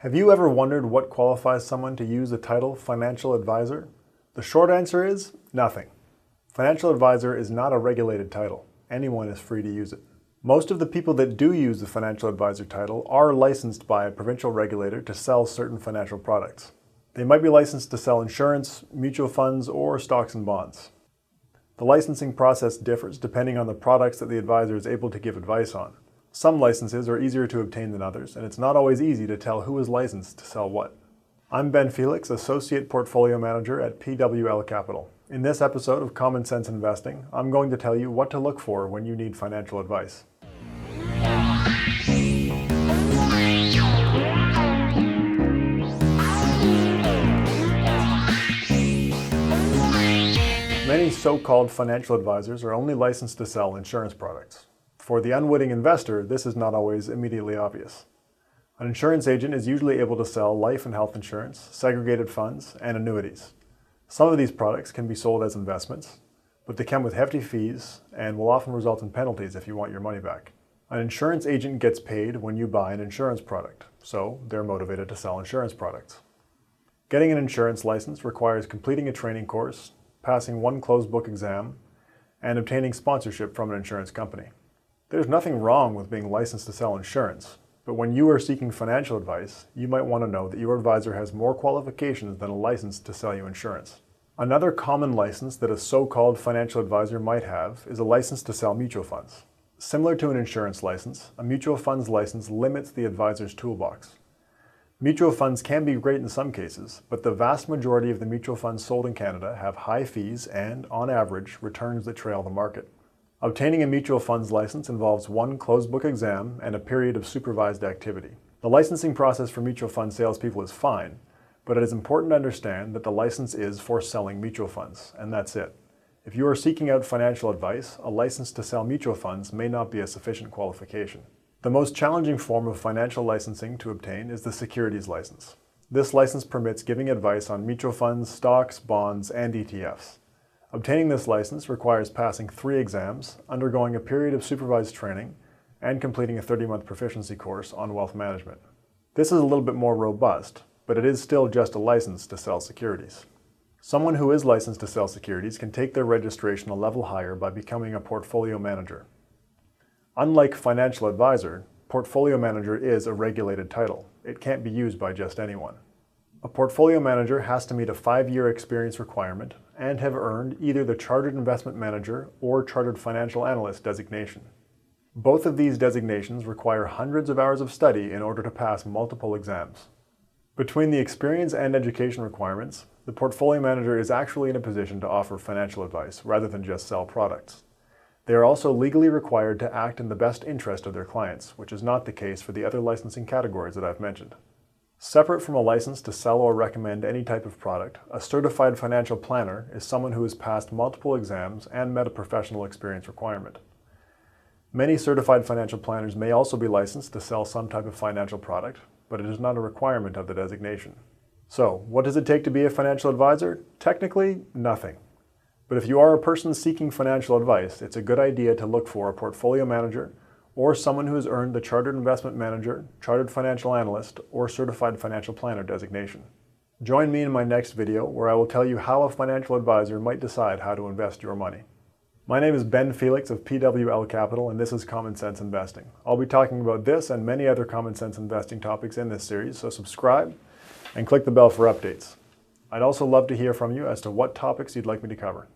Have you ever wondered what qualifies someone to use the title financial advisor? The short answer is nothing. Financial advisor is not a regulated title. Anyone is free to use it. Most of the people that do use the financial advisor title are licensed by a provincial regulator to sell certain financial products. They might be licensed to sell insurance, mutual funds, or stocks and bonds. The licensing process differs depending on the products that the advisor is able to give advice on. Some licenses are easier to obtain than others, and it's not always easy to tell who is licensed to sell what. I'm Ben Felix, Associate Portfolio Manager at PWL Capital. In this episode of Common Sense Investing, I'm going to tell you what to look for when you need financial advice. Many so-called financial advisors are only licensed to sell insurance products. For the unwitting investor, this is not always immediately obvious. An insurance agent is usually able to sell life and health insurance, segregated funds, and annuities. Some of these products can be sold as investments, but they come with hefty fees and will often result in penalties if you want your money back. An insurance agent gets paid when you buy an insurance product, so they're motivated to sell insurance products. Getting an insurance license requires completing a training course, passing one closed book exam, and obtaining sponsorship from an insurance company. There's nothing wrong with being licensed to sell insurance, but when you are seeking financial advice, you might want to know that your advisor has more qualifications than a license to sell you insurance. Another common license that a so-called financial advisor might have is a license to sell mutual funds. Similar to an insurance license, a mutual funds license limits the advisor's toolbox. Mutual funds can be great in some cases, but the vast majority of the mutual funds sold in Canada have high fees and, on average, returns that trail the market. Obtaining a mutual funds license involves one closed book exam and a period of supervised activity. The licensing process for mutual fund salespeople is fine, but it is important to understand that the license is for selling mutual funds, and that's it. If you are seeking out financial advice, a license to sell mutual funds may not be a sufficient qualification. The most challenging form of financial licensing to obtain is the securities license. This license permits giving advice on mutual funds, stocks, bonds, and ETFs. Obtaining this license requires passing 3 exams, undergoing a period of supervised training, and completing a 30-month proficiency course on wealth management. This is a little bit more robust, but it is still just a license to sell securities. Someone who is licensed to sell securities can take their registration a level higher by becoming a portfolio manager. Unlike financial advisor, portfolio manager is a regulated title. It can't be used by just anyone. A portfolio manager has to meet a 5-year experience requirement and have earned either the Chartered Investment Manager or Chartered Financial Analyst designation. Both of these designations require hundreds of hours of study in order to pass multiple exams. Between the experience and education requirements, the portfolio manager is actually in a position to offer financial advice rather than just sell products. They are also legally required to act in the best interest of their clients, which is not the case for the other licensing categories that I've mentioned. Separate from a license to sell or recommend any type of product, a certified financial planner is someone who has passed multiple exams and met a professional experience requirement. Many certified financial planners may also be licensed to sell some type of financial product, but it is not a requirement of the designation. So, what does it take to be a financial advisor? Technically, nothing. But if you are a person seeking financial advice, it's a good idea to look for a portfolio manager or someone who has earned the Chartered Investment Manager, Chartered Financial Analyst, or Certified Financial Planner designation. Join me in my next video where I will tell you how a financial advisor might decide how to invest your money. My name is Ben Felix of PWL Capital, and this is Common Sense Investing. I'll be talking about this and many other common sense investing topics in this series, so subscribe and click the bell for updates. I'd also love to hear from you as to what topics you'd like me to cover.